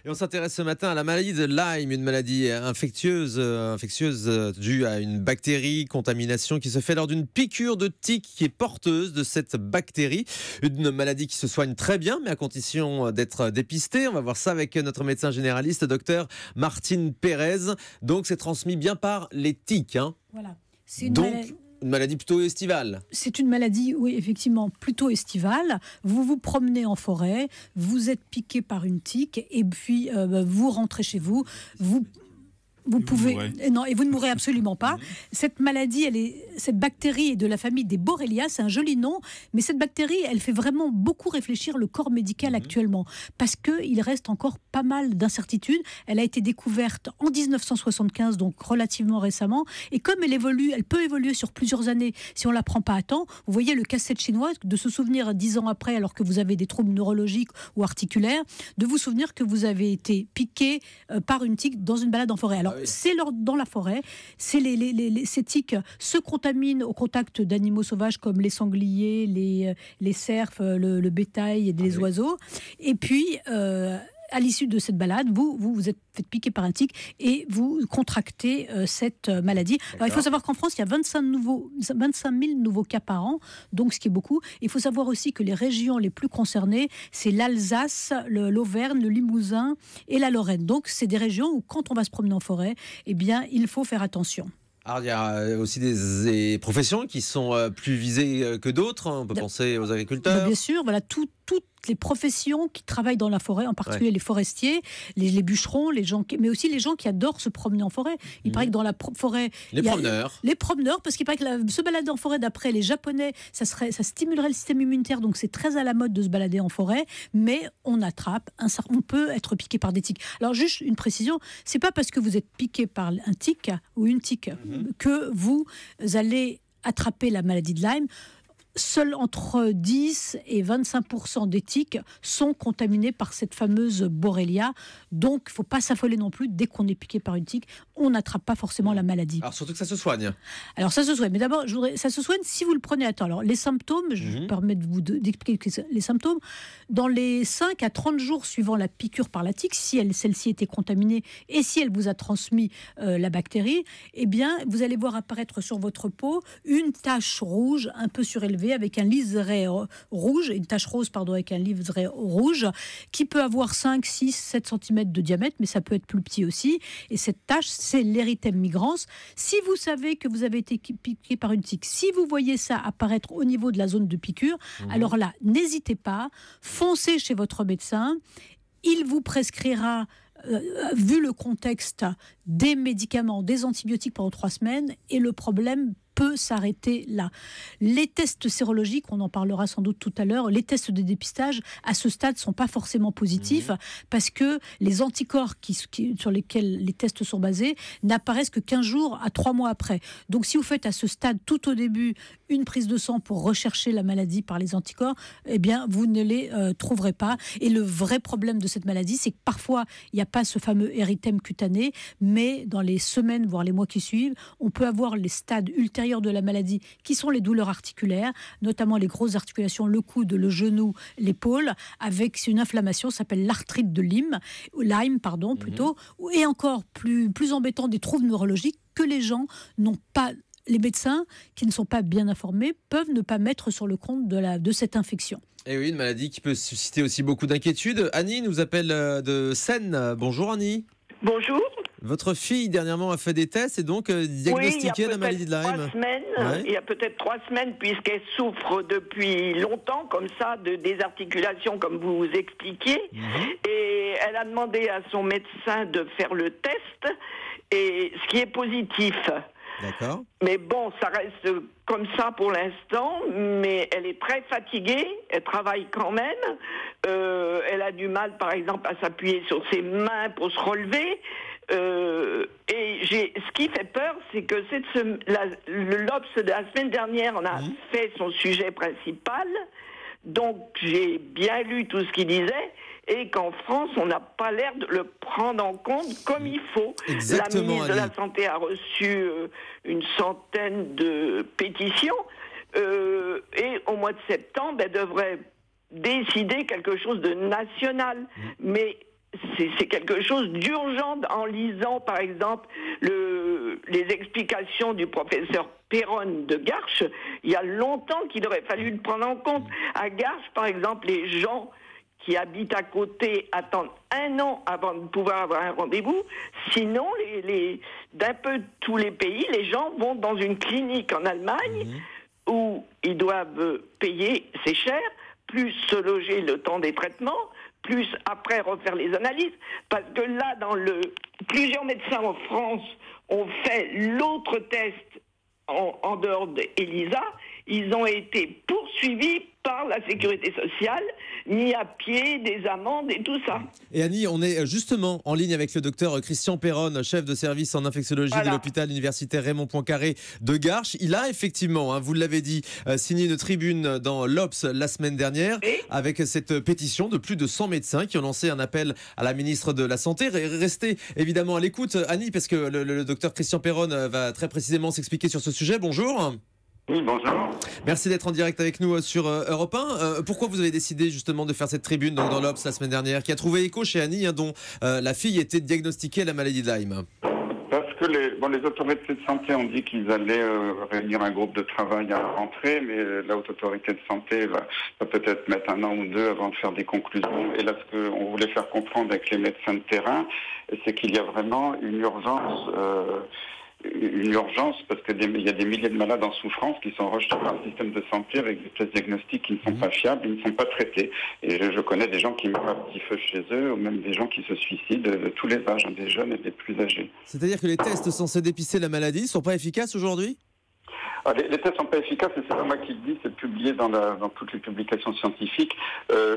Et on s'intéresse ce matin à la maladie de Lyme, une maladie infectieuse due à une bactérie, contamination qui se fait lors d'une piqûre de tique qui est porteuse de cette bactérie. Une maladie qui se soigne très bien, mais à condition d'être dépistée. On va voir ça avec notre médecin généraliste, docteur Martine Pérez. Donc c'est transmis bien par les tiques. Voilà. Une maladie plutôt estivale. C'est une maladie, oui, effectivement, plutôt estivale. Vous vous promenez en forêt, vous êtes piqué par une tique, et puis vous rentrez chez vous, vous pouvez non, et vous ne mourrez absolument pas. Cette maladie, cette bactérie est de la famille des Borrelia, c'est un joli nom, mais cette bactérie, elle fait vraiment beaucoup réfléchir le corps médical actuellement, parce que il reste encore pas mal d'incertitudes. Elle a été découverte en 1975, donc relativement récemment, et comme elle peut évoluer sur plusieurs années si on la prend pas à temps. Vous voyez le casse-tête chinois, de se souvenir 10 ans après, alors que vous avez des troubles neurologiques ou articulaires, de vous souvenir que vous avez été piqué par une tique dans une balade en forêt. Alors c'est dans la forêt, ces tiques se contaminent au contact d'animaux sauvages comme les sangliers, les cerfs, le bétail et les oiseaux. Et puis, à l'issue de cette balade, vous êtes fait piquer par un tique et vous contractez cette maladie. Alors, il faut savoir qu'en France, il y a 25 000 nouveaux cas par an, donc ce qui est beaucoup. Il faut savoir aussi que les régions les plus concernées, c'est l'Alsace, l'Auvergne, le Limousin et la Lorraine. Donc, c'est des régions où, quand on va se promener en forêt, eh bien, il faut faire attention. Alors, il y a aussi des professions qui sont plus visées que d'autres. On peut penser aux agriculteurs. Bien sûr, voilà, toutes les professions qui travaillent dans la forêt, en particulier les forestiers, les bûcherons, mais aussi les gens qui adorent se promener en forêt. Il paraît que dans la forêt... Les promeneurs, parce qu'il paraît que se balader en forêt, d'après les Japonais, ça stimulerait le système immunitaire, donc c'est très à la mode de se balader en forêt, mais on peut être piqué par des tiques. Alors juste une précision, c'est pas parce que vous êtes piqué par un tique ou une tique que vous allez attraper la maladie de Lyme. Seuls entre 10 et 25% des tiques sont contaminés par cette fameuse Borrelia. Donc, il ne faut pas s'affoler non plus. Dès qu'on est piqué par une tique, on n'attrape pas forcément la maladie. Alors, surtout que ça se soigne. Alors, ça se soigne. Mais d'abord, ça se soigne si vous le prenez à temps. Alors, les symptômes, je me permets d'expliquer les symptômes. Dans les 5 à 30 jours suivant la piqûre par la tique, si celle-ci était contaminée et si elle vous a transmis la bactérie, eh bien, vous allez voir apparaître sur votre peau une tache rouge un peu surélevée avec un liseré rouge, une tache rose, pardon, avec un liseré rouge, qui peut avoir 5, 6, 7 cm de diamètre, mais ça peut être plus petit aussi. Et cette tache, c'est l'érythème migrans. Si vous savez que vous avez été piqué par une tique, si vous voyez ça apparaître au niveau de la zone de piqûre, alors là, n'hésitez pas, foncez chez votre médecin. Il vous prescrira, vu le contexte, des médicaments, des antibiotiques pendant 3 semaines, et le problème peut s'arrêter là. Les tests sérologiques, on en parlera sans doute tout à l'heure, les tests de dépistage à ce stade ne sont pas forcément positifs parce que les anticorps sur lesquels les tests sont basés n'apparaissent que 15 jours à 3 mois après. Donc si vous faites à ce stade, tout au début, une prise de sang pour rechercher la maladie par les anticorps, eh bien vous ne les trouverez pas. Et le vrai problème de cette maladie, c'est que parfois il n'y a pas ce fameux érythème cutané, mais dans les semaines, voire les mois qui suivent, on peut avoir les stades ultérieurs de la maladie, qui sont les douleurs articulaires, notamment les grosses articulations, le coude, le genou, l'épaule, avec une inflammation, ça s'appelle l'arthrite de Lyme, plutôt, et encore plus embêtant, des troubles neurologiques que les gens n'ont pas. Les médecins qui ne sont pas bien informés peuvent ne pas mettre sur le compte de cette infection. Et oui, une maladie qui peut susciter aussi beaucoup d'inquiétudes. Annie nous appelle de Seine. Bonjour Annie. Bonjour. Votre fille dernièrement a fait des tests et donc diagnostiqué la maladie de Lyme. Il y a peut-être 3 semaines, puisqu'elle souffre depuis longtemps comme ça de désarticulation, comme vous expliquiez. Et elle a demandé à son médecin de faire le test, et ce qui est positif. D'accord. Mais bon, ça reste comme ça pour l'instant, mais elle est très fatiguée, elle travaille quand même, elle a du mal par exemple à s'appuyer sur ses mains pour se relever, et ce qui fait peur, c'est que l'Obs de la semaine dernière, on a fait son sujet principal, donc j'ai bien lu tout ce qu'il disait, et qu'en France, on n'a pas l'air de le prendre en compte comme il faut. Exactement, la ministre de la Ali. Santé a reçu une centaine de pétitions, et au mois de septembre, elle devrait décider quelque chose de national. Mais c'est quelque chose d'urgent en lisant, par exemple, les explications du professeur Perron de Garches. Il y a longtemps qu'il aurait fallu le prendre en compte. À Garches, par exemple, les gens qui habitent à côté attendent 1 an avant de pouvoir avoir un rendez-vous. Sinon, d'un peu tous les pays, les gens vont dans une clinique en Allemagne où ils doivent payer, c'est cher, plus se loger le temps des traitements, plus après refaire les analyses. Parce que là, plusieurs médecins en France ont fait l'autre test en dehors d'ELISA. Ils ont été poursuivis par la sécurité sociale, mis à pied, des amendes et tout ça. Et Annie, on est justement en ligne avec le docteur Christian Perron, chef de service en infectiologie de l'hôpital universitaire Raymond Poincaré de Garches. Il a effectivement, vous l'avez dit, signé une tribune dans l'Obs la semaine dernière avec cette pétition de plus de 100 médecins qui ont lancé un appel à la ministre de la Santé. Restez évidemment à l'écoute, Annie, parce que le docteur Christian Perron va très précisément s'expliquer sur ce sujet. Bonjour. Oui, bonjour. Merci d'être en direct avec nous sur Europe 1. Pourquoi vous avez décidé justement de faire cette tribune donc, dans l'Obs la semaine dernière, qui a trouvé écho chez Annie, dont la fille était diagnostiquée à la maladie de Lyme? Parce que les autorités de santé ont dit qu'ils allaient réunir un groupe de travail à la rentrée, mais la haute autorité de santé va peut-être mettre 1 an ou 2 avant de faire des conclusions. Et là, ce qu'on voulait faire comprendre avec les médecins de terrain, c'est qu'il y a vraiment une urgence parce qu'il y a des milliers de malades en souffrance qui sont rejetés par le système de santé avec des tests diagnostiques qui ne sont pas fiables, ils ne sont pas traités. Et je connais des gens qui meurent à petit feu chez eux, ou même des gens qui se suicident de tous les âges, des jeunes et des plus âgés. C'est-à-dire que les tests censés dépister la maladie ne sont pas efficaces aujourd'hui ? Les tests sont pas efficaces, et c'est pas moi qui le dis, c'est publié dans toutes les publications scientifiques.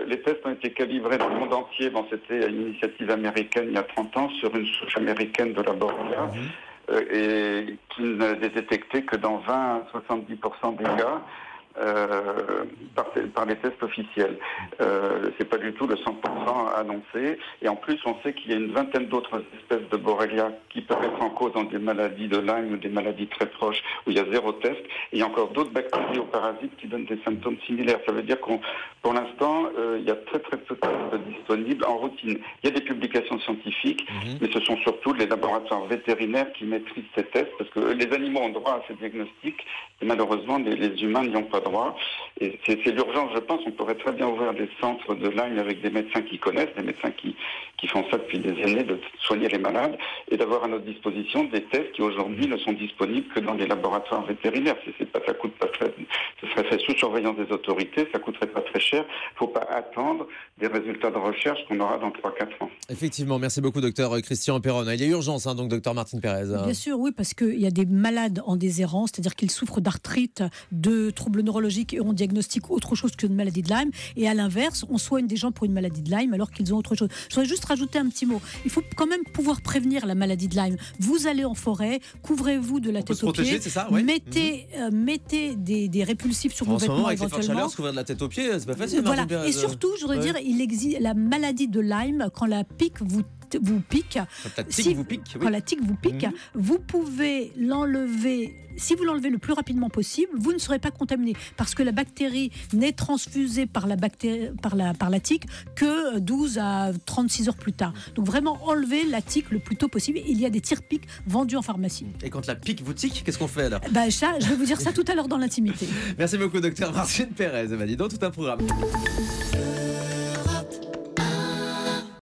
Les tests ont été calibrés dans le monde entier. Bon, c'était une initiative américaine il y a 30 ans sur une souche américaine de la Borrelia. Et qui ne détectait que dans 20 à 70% des cas par les tests officiels. C'est pas du tout le 100% annoncé. Et en plus, on sait qu'il y a une vingtaine d'autres espèces de Borrelia qui peuvent être en cause dans des maladies de Lyme ou des maladies très proches où il y a 0 test. Et il y a encore d'autres bactéries ou parasites qui donnent des symptômes similaires. Ça veut dire pour l'instant, il y a très très peu de tests disponibles en routine. Il y a des publications scientifiques, mais ce sont surtout les laboratoires vétérinaires qui maîtrisent ces tests, parce que les animaux ont droit à ces diagnostics, et malheureusement, les humains n'y ont pas droit. Et c'est l'urgence, je pense. On pourrait très bien ouvrir des centres de Lyme avec des médecins qui connaissent, des médecins qui font ça depuis des années, de soigner les malades, et d'avoir à notre disposition des tests qui aujourd'hui ne sont disponibles que dans les laboratoires vétérinaires. Ça coûte pas très, ce serait fait sous surveillance des autorités, ça coûterait pas très cher. Il ne faut pas attendre des résultats de recherche qu'on aura dans 3-4 ans. Effectivement, merci beaucoup docteur Christian Perron. Il y a urgence, donc docteur Martine Pérez. Bien sûr, oui, parce qu'il y a des malades en déshérence, c'est-à-dire qu'ils souffrent d'arthrite, de troubles neurologiques, et on diagnostique autre chose qu'une maladie de Lyme. Et à l'inverse, on soigne des gens pour une maladie de Lyme alors qu'ils ont autre chose. Je voudrais juste rajouter un petit mot. Il faut quand même pouvoir prévenir la maladie de Lyme. Vous allez en forêt, couvrez-vous de la tête aux pieds, mettez des répulsifs sur vos vêtements avec éventuellement. Les fortes chaleurs, se couvrir de la tête aux pieds, c'est pas facile. Voilà. Et surtout, je voudrais dire, il existe la maladie de Lyme, quand la pique vous pique, quand la tique vous pique, vous pouvez l'enlever. Si vous l'enlevez le plus rapidement possible, vous ne serez pas contaminé, parce que la bactérie n'est transfusée par la tique que 12 à 36 heures plus tard. Donc vraiment enlever la tique le plus tôt possible. Il y a des tire-piques vendus en pharmacie. Et quand la pique vous tique, qu'est-ce qu'on fait alors? Ça, je vais vous dire ça tout à l'heure dans l'intimité. Merci beaucoup docteur Martine Pérez. Dis donc, tout un programme.